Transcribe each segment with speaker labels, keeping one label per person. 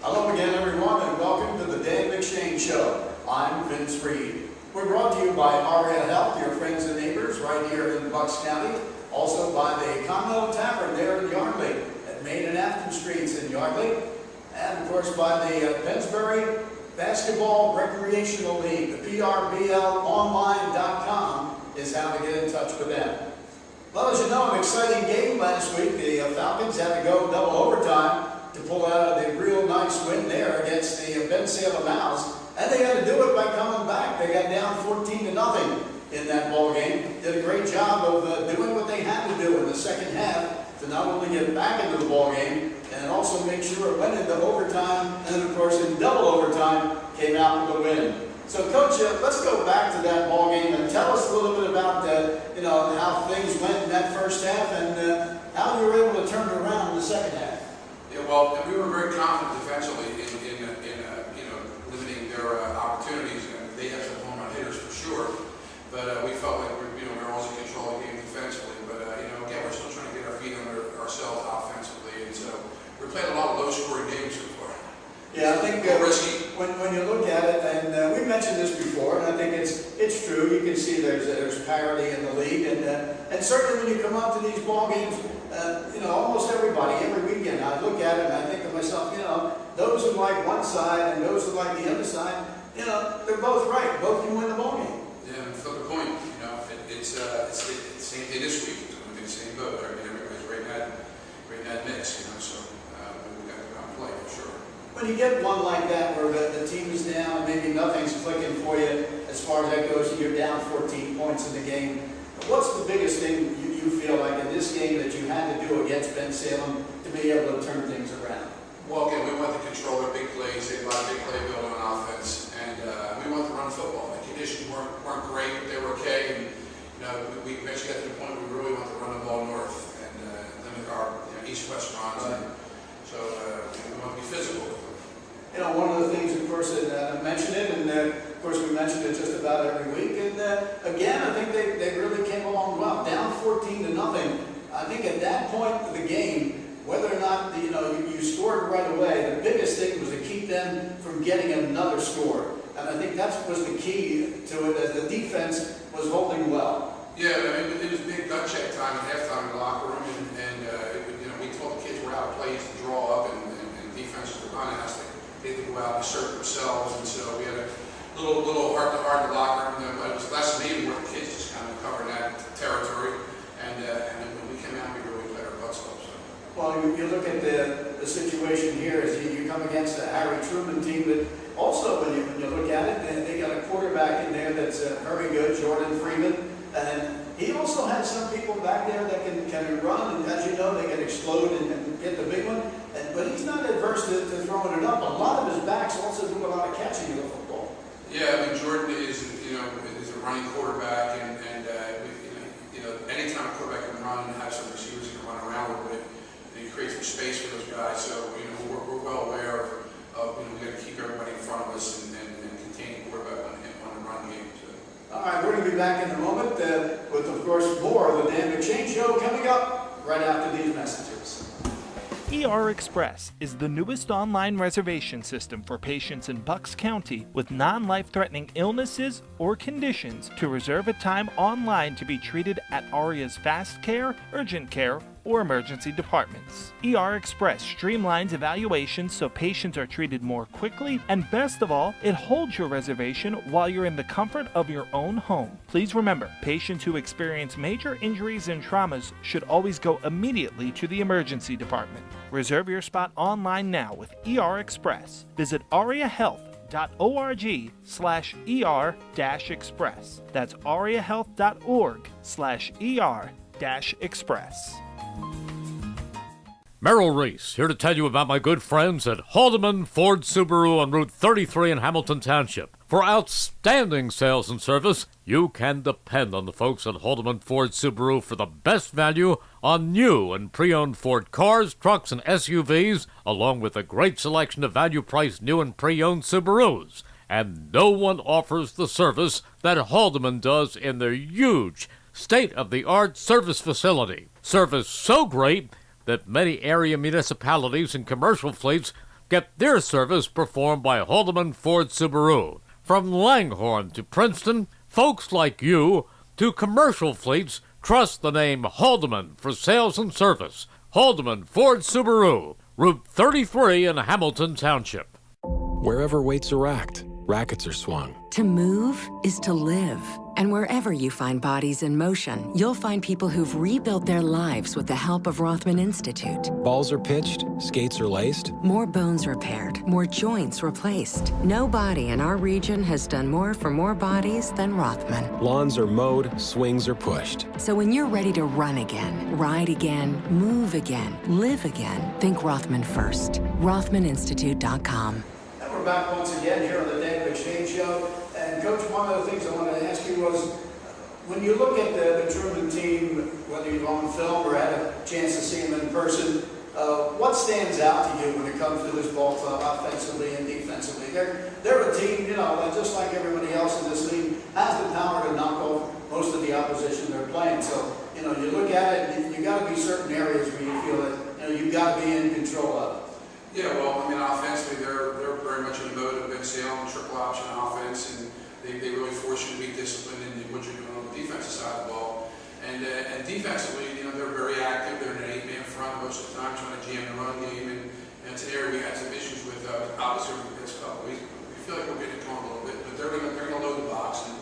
Speaker 1: Hello again, everyone, and welcome to the Dan McShane Show. I'm Vince Reed. We're brought to you by Aria Health, your friends and neighbors right here in Bucks County. Also by the Continental Tavern there in Yardley, at Main and Afton Streets in Yardley. And of course by the Pennsbury Basketball Recreational League. The PRBLonline.com is how to get in touch with them. Well, as you know, an exciting game last week. The Falcons had to go double overtime to pull out a real nice win there against the Ben Salem Owls. And they had to do it by coming back. They got down 14-0 in that ball game. Did a great job of doing what they had to do in the second half to not only get back into the ball game and also make sure it went into overtime, and then of course in double overtime came out with a win. So Coach, let's go back to that ball game and tell us a little bit about how things went in that first half and how you were able to turn it around in the second half.
Speaker 2: Yeah, well, we were very confident defensively in limiting their opportunities, and they have some home run hitters for sure. But we felt like we were always in control of the game defensively. But again, we're still trying to get our feet under ourselves offensively, and so we're playing a lot of low-scoring games so far.
Speaker 1: Yeah, I think
Speaker 2: risky.
Speaker 1: When you look at it, and we mentioned this before, and I think it's true. You can see there's parity in the league, and certainly when you come up to these ball games, almost everybody every weekend I look at it and I think to myself, those who like one side and those who like the other side, they're both right. Both can win the ball game.
Speaker 2: Yeah, and flip a coin. It's the same thing this week. It's going to be the same boat. I mean, everybody's right in that mix. So we got to go and play for sure.
Speaker 1: When you get one like that where the team is down, maybe nothing's clicking for you as far as that goes, and you're down 14 points in the game, what's the biggest thing you feel like in this game that you had to do against Ben Salem to be able to turn things around?
Speaker 2: Well, again, we want to control their big plays. They have a lot of big play building on offense, and we want to run football. The conditions weren't great, but they were okay. And we eventually got to the point where we really want to run the ball north and limit our east-west runs. Right. So we want to be physical with them.
Speaker 1: One of the things, of course, that I mentioned it, and of course we mentioned it just about every week. And again, I think they really came along well. Down 14-0. I think at that point of the game, whether or not you scored right away, the biggest thing was to keep them from getting another score. And I think that was the key to it, as the defense was holding well.
Speaker 2: Yeah, I mean, it was big gut check time at halftime in the locker room, and we told the kids we're out of plays to draw up, and defenses were kind of asked they had to go out and assert themselves, and so we had a little heart-to-heart in the locker room. It was less me and more the kids just kind of covering that territory, and then when we came out, we really played our butts off. So.
Speaker 1: Well, you look at the situation here as you come against a Harry Truman team that also, when you look at it, they got a quarterback in there that's very good, Jordan Freeman, and he also has some people back there that can run, and as you know, they can explode and get the big one. But he's not adverse to throwing it up. A lot of his backs also do a lot of catching in the football.
Speaker 2: Yeah, I mean, Jordan is a running quarterback, and anytime a quarterback can run and have some receivers who can run around a little bit, he creates some space for those guys. So we're well aware of we got to keep everybody in front of us and contain the quarterback on the run game. So.
Speaker 1: All right, we're going to be back in a moment with, of course, more of the Dan McShane Show coming up right after these messages.
Speaker 3: ER Express is the newest online reservation system for patients in Bucks County with non-life-threatening illnesses or conditions to reserve a time online to be treated at ARIA's Fast Care, Urgent Care, or emergency departments. ER Express streamlines evaluations so patients are treated more quickly, and best of all, it holds your reservation while you're in the comfort of your own home. Please remember, patients who experience major injuries and traumas should always go immediately to the emergency department. Reserve your spot online now with ER Express. Visit ariahealth.org/ER-express. That's ariahealth.org/ER-express.
Speaker 4: Merrill Reese, here to tell you about my good friends at Haldeman Ford Subaru on Route 33 in Hamilton Township. For outstanding sales and service, you can depend on the folks at Haldeman Ford Subaru for the best value on new and pre-owned Ford cars, trucks, and SUVs, along with a great selection of value-priced new and pre-owned Subarus. And no one offers the service that Haldeman does in their huge, state-of-the-art service facility. Service so great that many area municipalities and commercial fleets Get their service performed by Haldeman Ford Subaru. From Langhorne to Princeton, folks like you to commercial fleets trust the name Haldeman for sales and service. Haldeman Ford Subaru, Route 33 in Hamilton Township.
Speaker 5: Wherever weights are racked, rackets are swung.
Speaker 6: To move is to live. And wherever you find bodies in motion, you'll find people who've rebuilt their lives with the help of Rothman Institute.
Speaker 5: Balls are pitched, skates are laced.
Speaker 6: More bones repaired, more joints replaced. No body in our region has done more for more bodies than Rothman.
Speaker 5: Lawns are mowed, swings are pushed.
Speaker 6: So when you're ready to run again, ride again, move again, live again, think Rothman first. RothmanInstitute.com.
Speaker 1: And we're back once again here on the Dan McShane Show. And Coach, one of the things I wanted to ask you was, when you look at the Truman team, whether you've on film or had a chance to see them in person, what stands out to you when it comes to this ball club, offensively and defensively? They're a team, just like everybody else in this league, has the power to knock off most of the opposition they're playing. So, you look at it, you got to be certain areas where you feel that, you've got to be in control of.
Speaker 2: Yeah, well, offensively, they're very much in the mode of Ben Salem, triple option offense, and they really force you to be disciplined in what you're doing on the defensive side of the ball. And defensively, they're very active. They're in an 8-man front most of the time, trying to jam the run game. And it's an area we had some issues with obviously over the past couple of weeks. We feel like we're getting it going a little bit, but they're going to load the box and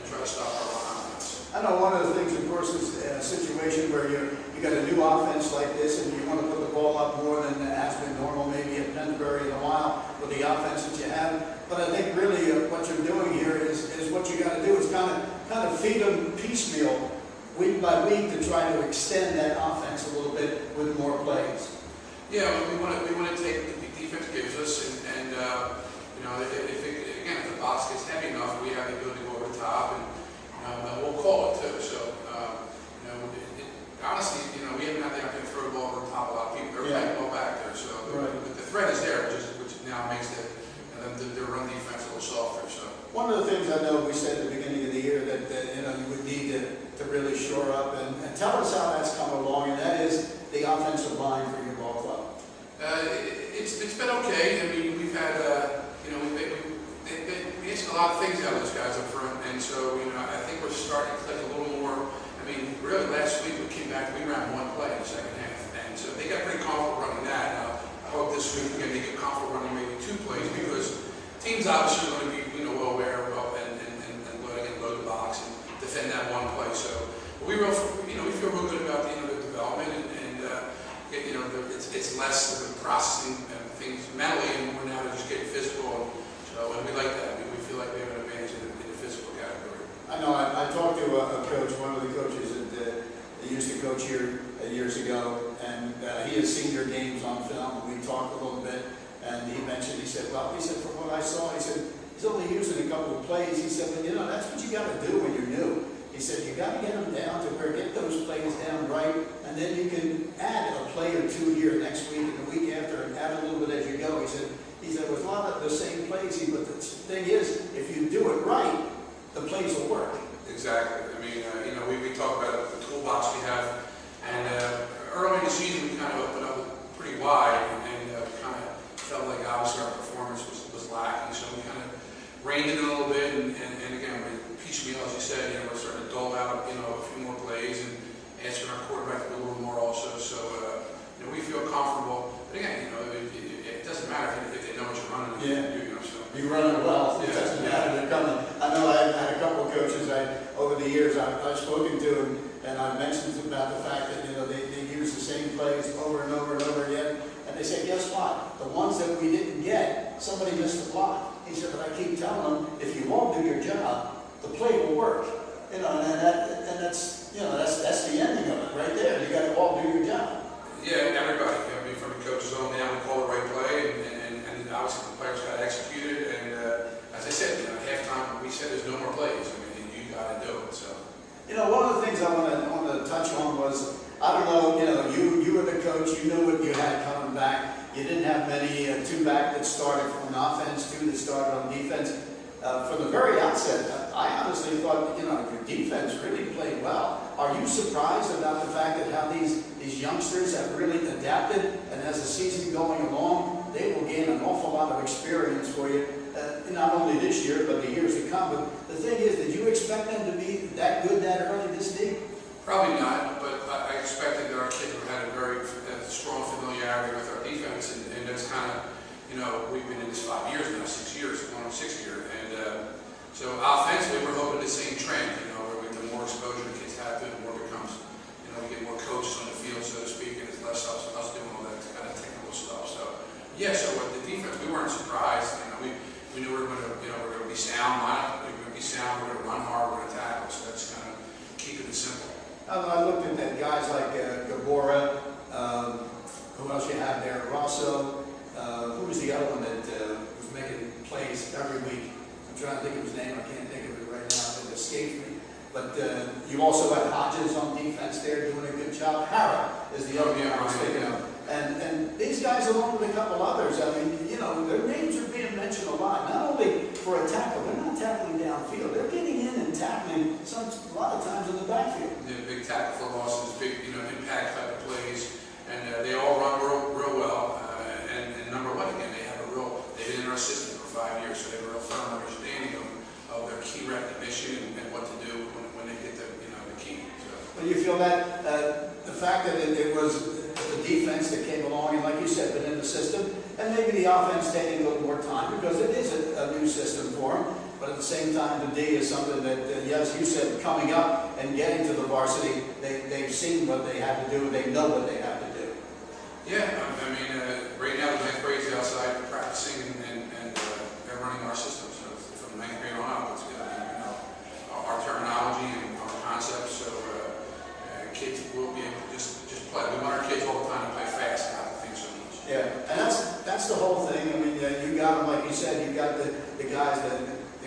Speaker 2: try to stop our run offense.
Speaker 1: I know one of the things, of course, is a situation where you got a new offense like this, and you want to put the ball up more than has been normal, maybe at Pennsbury in a while with the offense that you have. But I think really what you're doing here is what you got to do is kind of feed them piecemeal, week by week, to try to extend that offense a little bit with more plays.
Speaker 2: Yeah, we want to take what the defense gives us, and if the box gets heavy enough, we have the ability to go over the top, and we'll call it too. So, honestly, we haven't had the opportunity to throw the ball over the top of a lot of people. They're playing well back there, so the threat is there, which now makes their run defense a little softer. So
Speaker 1: one of the things I know we said at the beginning of the year that you would need to really shore up, and tell us how that's come along, and that is the offensive line for your ball club.
Speaker 2: It's been okay. I mean, we've had we asked a lot of things out of those guys up front, and so I think we're starting to click a little more. I mean, really last week we came back, we ran one play in the second half, and so they got pretty comfortable running that. Now, I hope this week we're going to get comfortable running maybe 2 plays, because teams obviously are going to be well aware of and load the box and defend that one play. So we feel real good about the development, and it's less of the processing things mentally, and we're now just getting physical. And we like that. We feel like we have an advantage in the physical category.
Speaker 1: I know. I talked to a coach, one of the coaches that used to coach here years ago, and he has seen your games on film. And we talked a little bit, and he mentioned, he said, from what I saw, he said, he's only using a couple of plays. He said, but that's what you got to do when you're new. He said, you got to get them down to where, get those plays down right, and then you can add a play or two here next week and the week after, and add a little bit as you go. He said, with a lot of the same plays, but the thing is, if you do it right, the plays will work.
Speaker 2: Exactly. I mean, we talk about the toolbox we have, and early in the season we kind of opened up pretty wide, and kind of felt like obviously our performance was lacking, so we kind of reined it in a little bit, and again, we piecemeal, as you said, we're starting to dole out, a few more plays and asking our quarterback to do a little more also. So, we feel comfortable. But again, it doesn't matter if they know what you're running.
Speaker 1: Yeah.
Speaker 2: So.
Speaker 1: You run it well. It doesn't matter. They're coming. I know I've had a couple of coaches over the years I've spoken to, and I've mentioned about the fact that they use the same plays over and over and over again. And they say, guess what? The ones that we didn't get, somebody missed the block. He said, but I keep telling them, if you won't do your job, the play will work. And that's the ending of it right there. You got to all do your job.
Speaker 2: Yeah, everybody. From the coaches on down, we call the right play, and obviously the players got to execute it. And as I said, at halftime we said there's no more plays. I mean, you got to do it. So.
Speaker 1: One of the things I want to touch on was, I don't know, you were the coach, you knew what you had coming back. You didn't have many 2 back that started from an offense, 2 that started on defense. From the very outset, I honestly thought, your defense really played well. Are you surprised about the fact that how these youngsters have really adapted, and as the season going along, they will gain an awful lot of experience for you, not only this year, but the years to come. But the thing is, did you expect them to be that good that early, this deep?
Speaker 2: Probably not, but I expected that our kids would have had a very strong familiarity with our defense, and that's kind of, you know, we've been in this 5 years now, 6 years, going on 6th year, and so offensively, we're hoping the same trend, you know, where the more exposure the kids have to it, the more it becomes, you know, we get more coaches on the field, so to speak, and it's less us doing all that kind of technical stuff. So, yeah, so with the defense, we weren't surprised. You know, we knew we were going to, you know, we're going to be sound, lineup, we're going to be sound, we're going to run hard, we're going to tackle. So that's kind of keeping it simple.
Speaker 1: I looked at guys like Gabora, who else you have there? Rosso, who was the other one that was making plays every week? I'm trying to think of his name, I can't think of it right now, it escapes me. But you also had Hodges on defense there doing a good job. Harrah is the other one I was thinking of. And these guys, along with a couple others, I mean, you know, their names are being mentioned a lot. Not only for a tackle, they're not tackling downfield. They're getting in and tackling a lot of times in the backfield.
Speaker 2: Yeah, big tackle for losses, big, you know, impact type of plays, and they all run real well. And number one, again, they've been in our system for 5 years, so they have a real firm understanding of their key recognition and what to do when they get the, you know, the key. So.
Speaker 1: Well, you feel that the fact that it was the defense that came along and, like you said, been in the system, and maybe the offense taking a little more time because it is a new system for them. But at the same time, the D is something that, yes, you said, coming up and getting to the varsity, they've seen what they have to do, they know what they have to do.
Speaker 2: Yeah, I mean, right now the 9th grade's outside practicing and they're running our system. So from 9th grade on up, it's going to be, you know, our terminology and our concepts. So kids will be able to just play. We want our kids all the time to play fast and not to think so much.
Speaker 1: Yeah, and that's the whole thing. I mean, you got them, like you said, you got the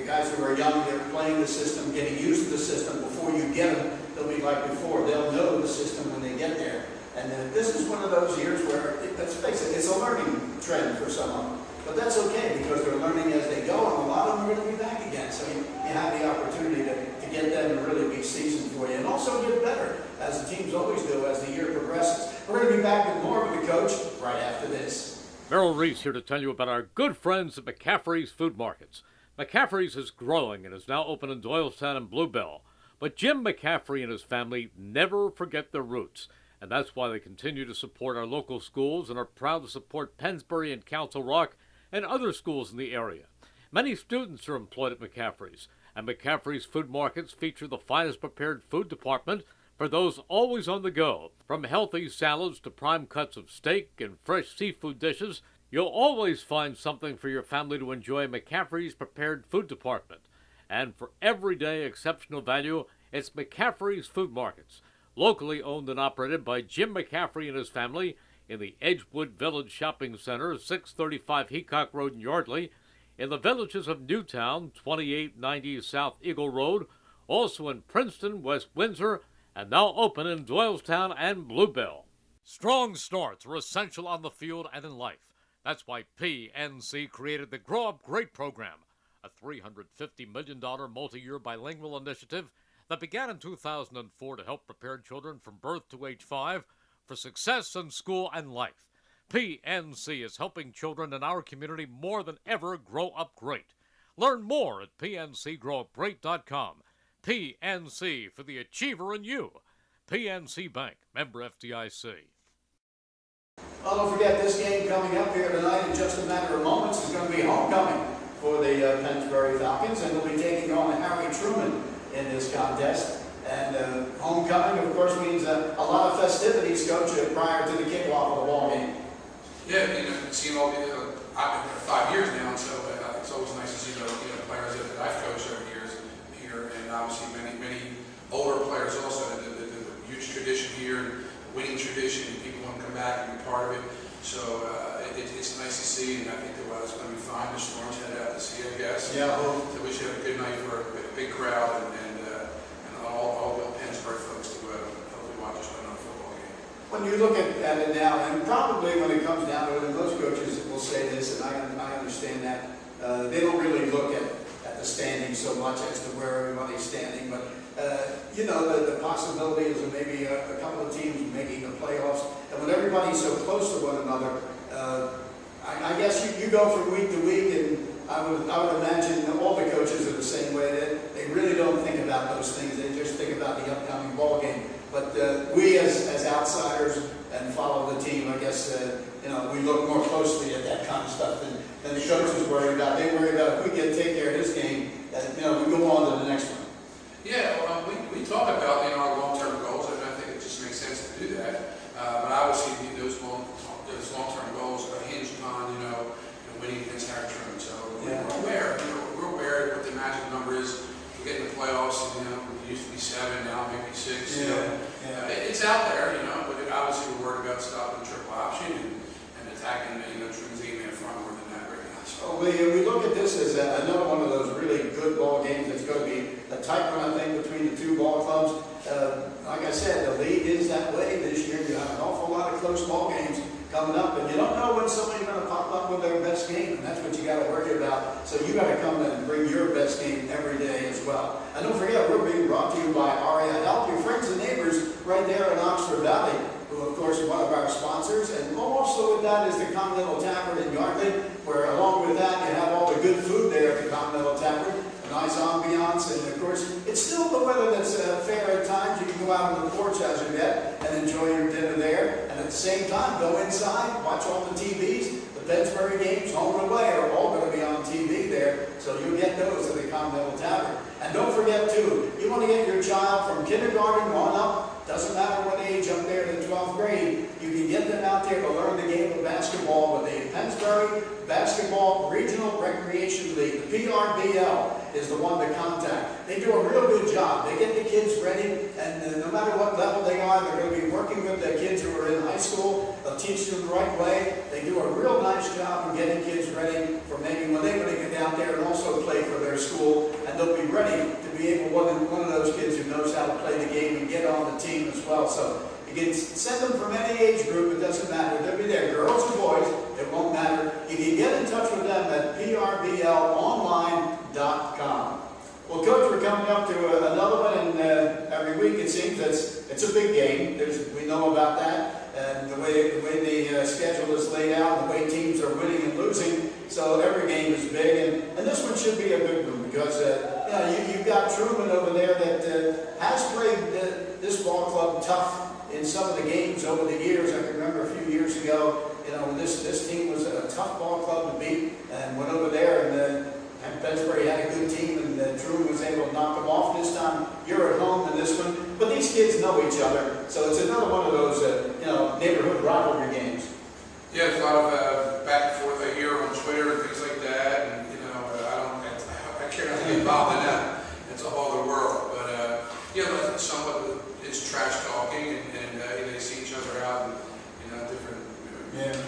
Speaker 1: guys who are young, they're playing the system, getting used to the system. Before you get them, they'll be like before. They'll know the system when they get there. And this is one of those years where, let's face it, it's a learning trend for some of them. But that's okay because they're learning as they go, and a lot of them are going to be back again. So you have the opportunity to get them to really be seasoned for you and also get better, as the teams always do as the year progresses. We're going to be back with more with the coach right after this.
Speaker 4: Merrill Reese here to tell you about our good friends at McCaffrey's Food Markets. McCaffrey's is growing and is now open in Doylestown and Bluebell. But Jim McCaffrey and his family never forget their roots, and that's why they continue to support our local schools and are proud to support Pennsbury and Council Rock and other schools in the area. Many students are employed at McCaffrey's, and McCaffrey's Food Markets feature the finest prepared food department for those always on the go. From healthy salads to prime cuts of steak and fresh seafood dishes, you'll always find something for your family to enjoy in McCaffrey's prepared food department. And for everyday exceptional value, it's McCaffrey's Food Markets, locally owned and operated by Jim McCaffrey and his family in the Edgewood Village Shopping Center, 635 Heacock Road in Yardley, in the villages of Newtown, 2890 South Eagle Road, also in Princeton, West Windsor, and now open in Doylestown and Bluebell. Strong starts are essential on the field and in life. That's why PNC created the Grow Up Great program, a $350 million multi-year bilingual initiative that began in 2004 to help prepare children from birth to age 5 for success in school and life. PNC is helping children in our community more than ever grow up great. Learn more at pncgrowupgreat.com. PNC for the achiever in you. PNC Bank, member FDIC.
Speaker 1: Well, don't forget, this game coming up here tonight in just a matter of moments is going to be homecoming for the Pennsbury Falcons, and they'll be taking on Harry Truman in this contest. And homecoming, of course, means a lot of festivities, Coach, prior to the kickoff of the ball game.
Speaker 2: Yeah, you know, seeing all the, I've been here 5 years now, and so it's always nice to see the players that I've coached over the years here, and obviously many older players also. The huge tradition here, winning tradition, and people want to come back and be part of it. So it's nice to see, and I think the weather's going to be fine. The storm's headed out to sea, I guess.
Speaker 1: Yeah.
Speaker 2: So we should have a good night for a big crowd and all the Pennsbury folks to hopefully watch us win on a football game.
Speaker 1: When you look at it now, and probably when it comes down to it, and most coaches will say this, and I understand that, they don't really look at the standings so much as to where everybody's standing, but you know, the possibilities of maybe a couple of teams making the playoffs, and when everybody's so close to one another, I guess you go from week to week, and I would imagine that all the coaches are the same way. That they really don't think about those things. They just think about the upcoming ball game. But we as outsiders and follow the team, I guess we look more closely at that kind of stuff than the coaches worry about. They worry about if we can take care of this game, we go on to the next one.
Speaker 2: Yeah, well, we talk about our long-term goals, and I think it just makes sense to do that. But obviously, those long-term goals are hinged on winning against Harry Truman. So we're aware of what the magic number is. We get in the playoffs, and it used to be 7, now maybe 6. It's out there, but obviously we're worried about stopping the triple option and attacking Truman's game in front more than that right now. So
Speaker 1: we look at this as another one of those really good ball games. It's going to be a tight one, I think, between the two ball clubs. Like I said, the league is that way this year. You have an awful lot of close ball games coming up, and you don't know when somebody's going to pop up with their best game, and that's what you got to worry about. So you got to come in and bring your best game every day as well. And don't forget, we're being brought to you by REI Help, your friends and neighbors right there in Oxford Valley, who of course is one of our sponsors. And also with that is the Continental Tavern in Yardley, where along with that you have all the good food there at the Continental Tavern. A nice ambiance, and of course, it's still the weather that's fair at times. You can go out on the porch as you get and enjoy your dinner there, and at the same time, go inside, watch all the TVs. The Pennsbury games, home and away, are all going to be on TV there, so you'll get those at the Continental Tavern. And don't forget, too, you want to get your child from kindergarten on up, doesn't matter what age up there in the 12th grade, you can get them out there to learn the game of basketball with the Pennsbury Basketball Regional Recreation League. The PRBL is the one to contact. They do a real good job. They get the kids ready, and no matter what level they are, they're going to be working with the kids who are in high school. They'll teach them the right way. They do a real nice job of getting kids ready for maybe when they're going to get out there and also play for their school, and they'll be ready to be able, one of those kids who knows how to play the game and get on the team as well. So you can send them from any age group, it doesn't matter. They'll be there, girls or boys, it won't matter. You can get in touch with them at prblonline.com. Well, Coach, we're coming up to another one, and every week it seems it's a big game. We know about that, and the way the schedule is laid out, the way teams are winning and losing, so every game is big, and this one should be a good one because you've got Truman over there that has played this ball club tough in some of the games over the years. I can remember a few years ago, this team was a tough ball club to beat, and went over there, and Pennsbury had a good team, and Truman was able to knock them off. This time, you're at home in this one, but these kids know each other, so it's another one of those neighborhood rivalry games.
Speaker 2: yeah, there's a lot of back and forth I hear on Twitter and things like that, and I care not to get involved in that. It's a whole other world, but somewhat it's trash talking, and they see each other out in different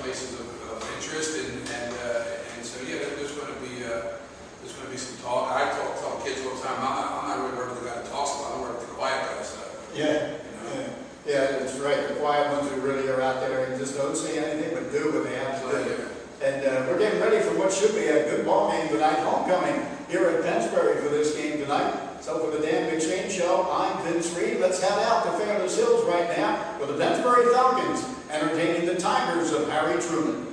Speaker 2: places of interest, and so there's going to be some talk. I tell kids all the time, I'm not really worried about the guy that talks a lot, I'm worried about the quiet guys.
Speaker 1: Yeah, that's right. The quiet ones who really are out there and just don't say anything but do what they have to do. And we're getting ready for what should be a good ball game tonight, homecoming here at Pennsbury for this game tonight. So for the Dan McShane Show, I'm Vince Reed. Let's head out to Fairless Hills right now with the Pennsbury Falcons entertaining the Tigers of Harry Truman.